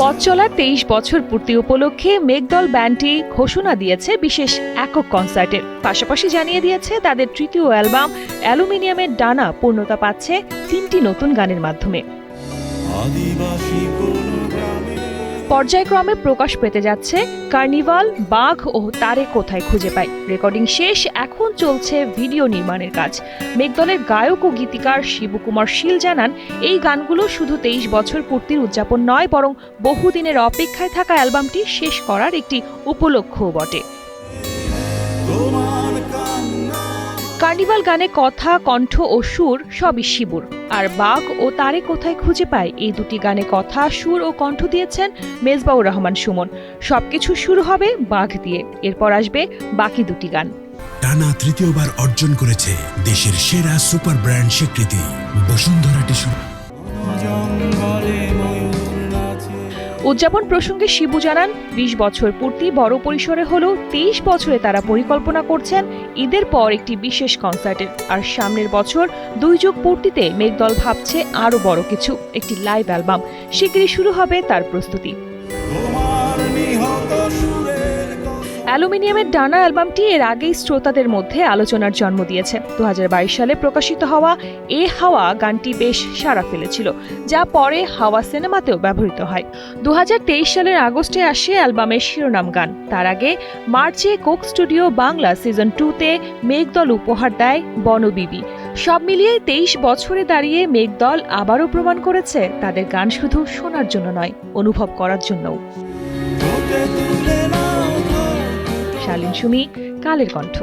পথ চলার 23 বছর পূর্তি উপলক্ষে মেঘদল ব্যান্ডটি ঘোষণা দিয়েছে বিশেষ একক কনসার্টের। পাশাপাশি জানিয়ে দিয়েছে তাদের তৃতীয় অ্যালবাম অ্যালুমিনিয়ামের ডানা পূর্ণতা পাচ্ছে 3টি নতুন গানের মাধ্যমে। পর্যায়ক্রমে প্রকাশ পেতে যাচ্ছে কার্নিভাল, বাঘ ও তারে কোথায় খুঁজে পাই। রেকর্ডিং শেষ, এখন চলছে ভিডিও নির্মাণের কাজ। মেঘদলের গায়ক ও গীতিকার শিবকুমার শীল জানান, এই গানগুলো শুধু 23 বছর পূর্তির উদযাপন নয়, বরং বহুদিনের অপেক্ষায় থাকা অ্যালবামটি শেষ করার একটি উপলক্ষ্যও বটে। কার্নিভাল গানে কথা, কণ্ঠ ও সুর সবই শিবুর, আর বাঘ ও তারে কোথায় খুঁজে পায় এই দুটি গানে কথা, সুর ও কণ্ঠ দিয়েছেন মেজবাউর রহমান সুমন। সবকিছু শুরু হবে বাঘ দিয়ে, এরপর আসবে বাকি দুটি গান। টানা তৃতীয়বার অর্জন করেছে দেশের সেরা সুপার ব্র্যান্ড স্বীকৃতি বসুন্ধরা টিস্যু। উদযাপন প্রসঙ্গে শিবু জানান, 20 বছর পূর্তি বড় পরিসরে হলেও 23 বছরে তারা পরিকল্পনা করছেন ঈদের পর একটি বিশেষ কনসার্টের। আর সামনের বছর 2 যুগ পূর্তিতে মেঘদল ভাবছে আরও বড় কিছু, একটি লাইভ অ্যালবাম। শিগগিরই শুরু হবে তার প্রস্তুতি। অ্যালুমিনিয়ামের ডানা অ্যালবামটি এর আগেই শ্রোতাদের মধ্যে আলোচনার জন্ম দিয়েছে। 2022 সালে প্রকাশিত হওয়া এ হাওয়া গানটি বেশ সাড়া ফেলেছিল, যা পরে হাওয়া সিনেমাতেও ব্যবহৃত হয়। 2023 সালের আগস্টে আসে অ্যালবামের শিরোনাম গান। তার আগে মার্চে কোক স্টুডিও বাংলা সিজন 2-তে মেঘদল উপহার দেয় বনবিবি। সব মিলিয়ে 23 বছরে দাঁড়িয়ে মেঘদল আবারও প্রমাণ করেছে তাদের গান শুধু শোনার জন্য নয়, অনুভব করার জন্যও। শালীন সুমি, কালের কণ্ঠ।